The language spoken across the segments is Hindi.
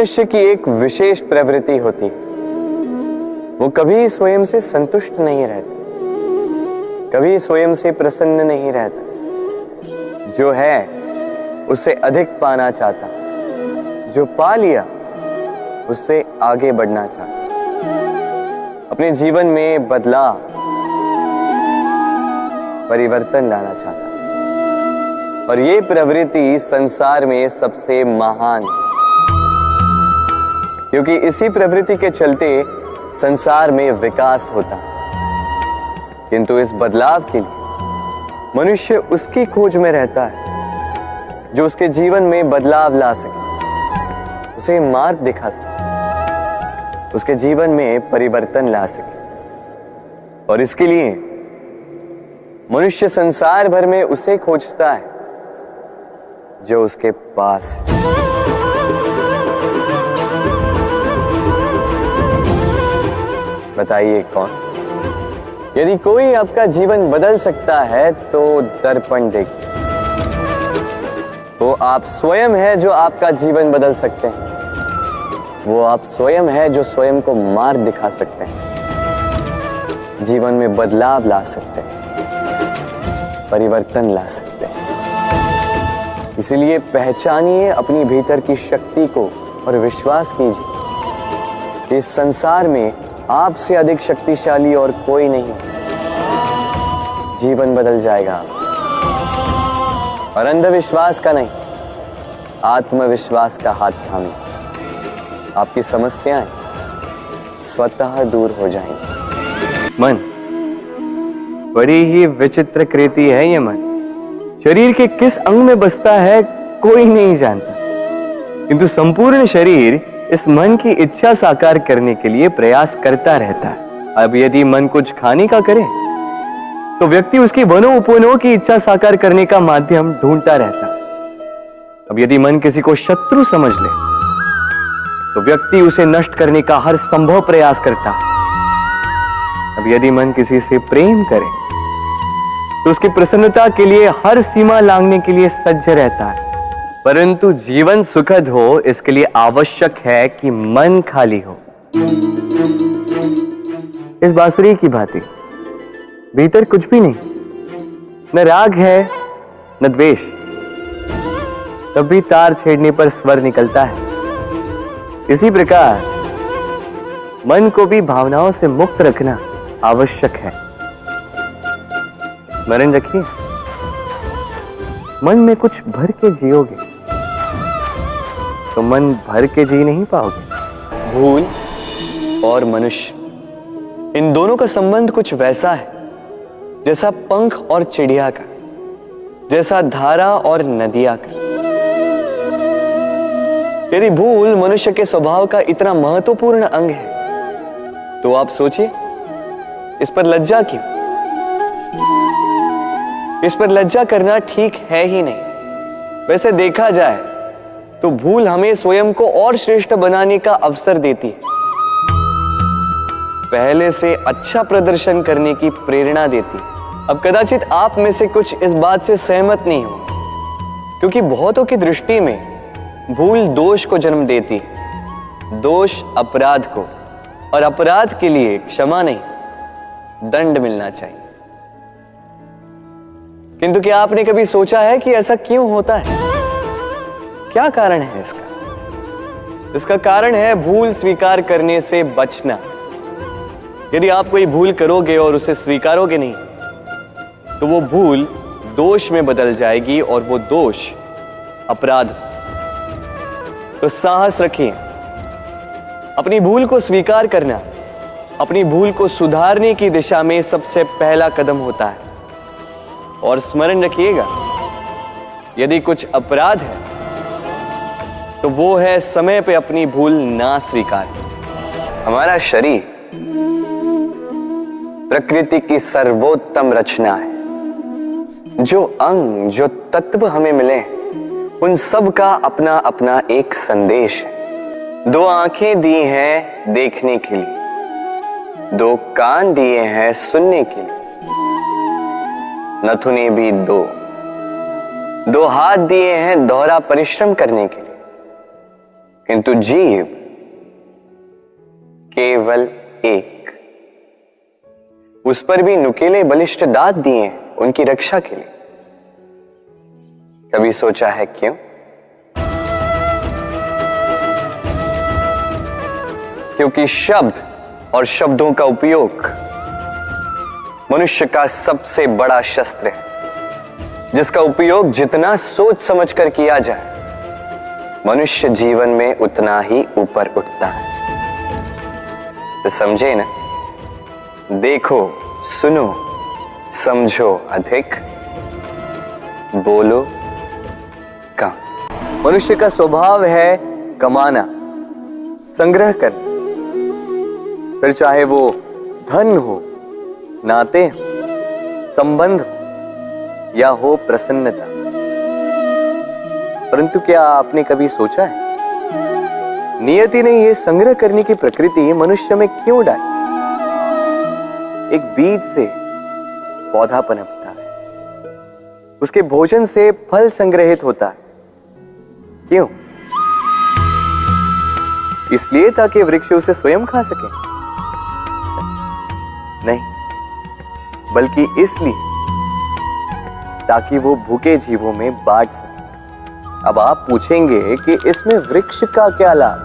मनुष्य की एक विशेष प्रवृत्ति होती, वो कभी स्वयं से संतुष्ट नहीं रहता, कभी स्वयं से प्रसन्न नहीं रहता। जो है उससे अधिक पाना चाहता, जो पा लिया उससे आगे बढ़ना चाहता, अपने जीवन में बदलाव, परिवर्तन लाना चाहता। और ये प्रवृत्ति संसार में सबसे महान है, क्योंकि इसी प्रवृत्ति के चलते संसार में विकास होता है। किंतु इस बदलाव के लिए मनुष्य उसकी खोज में रहता है जो उसके जीवन में बदलाव ला सके, उसे मार्ग दिखा सके, उसके जीवन में परिवर्तन ला सके। और इसके लिए मनुष्य संसार भर में उसे खोजता है जो उसके पास है। बताइए कौन? यदि कोई आपका जीवन बदल सकता है तो दर्पण देखिए। वो आप स्वयं है जो आपका जीवन बदल सकते हैं। वो आप स्वयं है जो स्वयं को मार्ग दिखा सकते हैं, जीवन में बदलाव ला सकते हैं, परिवर्तन ला सकते हैं। इसलिए पहचानिए अपनी भीतर की शक्ति को और विश्वास कीजिए कि इस संसार में आपसे अधिक शक्तिशाली और कोई नहीं। जीवन बदल जाएगा। और अंधविश्वास का नहीं, आत्मविश्वास का हाथ थामिए, आपकी समस्याएं स्वतः दूर हो जाएंगी। मन बड़ी ही विचित्र कृति है। ये मन शरीर के किस अंग में बसता है कोई नहीं जानता, किंतु संपूर्ण शरीर इस मन की इच्छा साकार करने के लिए प्रयास करता रहता है। अब यदि मन कुछ खाने का करे तो व्यक्ति उसकी वनो उपवनों की इच्छा साकार करने का माध्यम ढूंढता रहता है। अब यदि मन किसी को शत्रु समझ ले तो व्यक्ति उसे नष्ट करने का हर संभव प्रयास करता है। अब यदि मन किसी से प्रेम करे तो उसकी प्रसन्नता के लिए हर सीमा लांघने के लिए सज्ज रहता है। परंतु जीवन सुखद हो, इसके लिए आवश्यक है कि मन खाली हो। इस बांसुरी की भांति भीतर कुछ भी नहीं, न राग है न द्वेष, तब भी तार छेड़ने पर स्वर निकलता है। इसी प्रकार मन को भी भावनाओं से मुक्त रखना आवश्यक है। स्मरण रखिए, मन में कुछ भर के जियोगे तो मन भर के जी नहीं पाओगे। भूल और मनुष्य, इन दोनों का संबंध कुछ वैसा है जैसा पंख और चिड़िया का, जैसा धारा और नदिया का। यदि भूल मनुष्य के स्वभाव का इतना महत्वपूर्ण अंग है तो आप सोचिए, इस पर लज्जा क्यों? इस पर लज्जा करना ठीक है ही नहीं। वैसे देखा जाए तो भूल हमें स्वयं को और श्रेष्ठ बनाने का अवसर देती है, पहले से अच्छा प्रदर्शन करने की प्रेरणा देती है। अब कदाचित आप में से कुछ इस बात से सहमत नहीं हो, क्योंकि बहुतों की दृष्टि में भूल दोष को जन्म देती है, दोष अपराध को, और अपराध के लिए क्षमा नहीं दंड मिलना चाहिए। किंतु क्या आपने कभी सोचा है कि ऐसा क्यों होता है? क्या कारण है इसका? इसका कारण है भूल स्वीकार करने से बचना। यदि आप कोई भूल करोगे और उसे स्वीकारोगे नहीं तो वो भूल दोष में बदल जाएगी और वो दोष अपराध। तो साहस रखिए, अपनी भूल को स्वीकार करना अपनी भूल को सुधारने की दिशा में सबसे पहला कदम होता है। और स्मरण रखिएगा, यदि कुछ अपराध है तो वो है समय पे अपनी भूल ना स्वीकार। हमारा शरीर प्रकृति की सर्वोत्तम रचना है। जो अंग, जो तत्व हमें मिले उन सब का अपना अपना एक संदेश है। दो आंखें दी हैं देखने के लिए, दो कान दिए हैं सुनने के लिए, नथुने भी दो हाथ दिए हैं दोहरा परिश्रम करने के लिए, किंतु जीव केवल एक। उस पर भी नुकीले बलिष्ठ दांत दिए उनकी रक्षा के लिए। कभी सोचा है क्यों? क्योंकि शब्द और शब्दों का उपयोग मनुष्य का सबसे बड़ा शस्त्र है, जिसका उपयोग जितना सोच समझकर किया जाए मनुष्य जीवन में उतना ही ऊपर उठता है। तो समझे ना? देखो, सुनो, समझो अधिक, बोलो कम। मनुष्य का स्वभाव है कमाना, संग्रह करना, फिर चाहे वो धन हो, नाते हो, संबंध हो या हो प्रसन्नता। परंतु क्या आपने कभी सोचा है नियति ने यह संग्रह करने की प्रकृति मनुष्य में क्यों डाली? एक बीज से पौधा पनपता है, उसके भोजन से फल संग्रहित होता है। क्यों? इसलिए ताकि वृक्ष उसे स्वयं खा सके? नहीं, बल्कि इसलिए ताकि वो भूखे जीवों में बांट सके। अब आप पूछेंगे कि इसमें वृक्ष का क्या लाभ?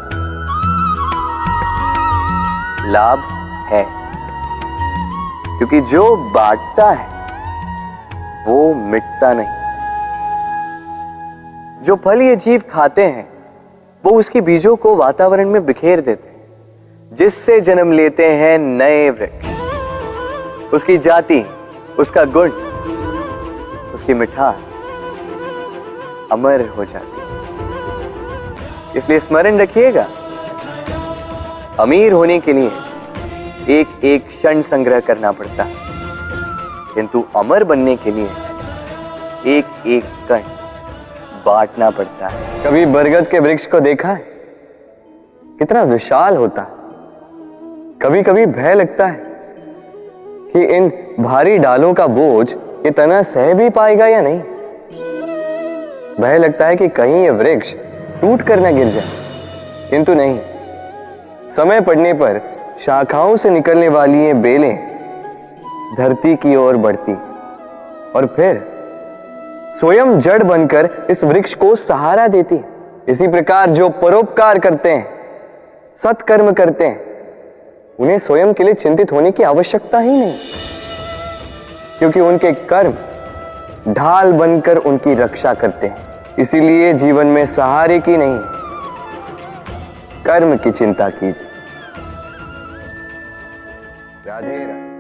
लाभ है, क्योंकि जो बांटता है वो मिटता नहीं। जो फल ये जीव खाते हैं वो उसके बीजों को वातावरण में बिखेर देते हैं, जिससे जन्म लेते हैं नए वृक्ष। उसकी जाति, उसका गुण, उसकी मिठास अमर हो जाती है। इसलिए स्मरण रखिएगा, अमीर होने के लिए एक एक क्षण संग्रह करना पड़ता है, किंतु अमर बनने के लिए एक एक कण बांटना पड़ता है। कभी बरगद के वृक्ष को देखा है? कितना विशाल होता है। कभी कभी भय लगता है कि इन भारी डालों का बोझ ये तना सह भी पाएगा या नहीं। भय लगता है कि कहीं ये वृक्ष टूट कर न गिर जाए, किंतु नहीं। समय पड़ने पर शाखाओं से निकलने वाली ये बेलें धरती की ओर बढ़ती और फिर स्वयं जड़ बनकर इस वृक्ष को सहारा देती। इसी प्रकार जो परोपकार करते हैं, सत्कर्म करते हैं, उन्हें स्वयं के लिए चिंतित होने की आवश्यकता ही नहीं, क्योंकि उनके कर्म ढाल बनकर उनकी रक्षा करते हैं। इसीलिए जीवन में सहारे की नहीं, कर्म की चिंता कीजिए। राधे राधे।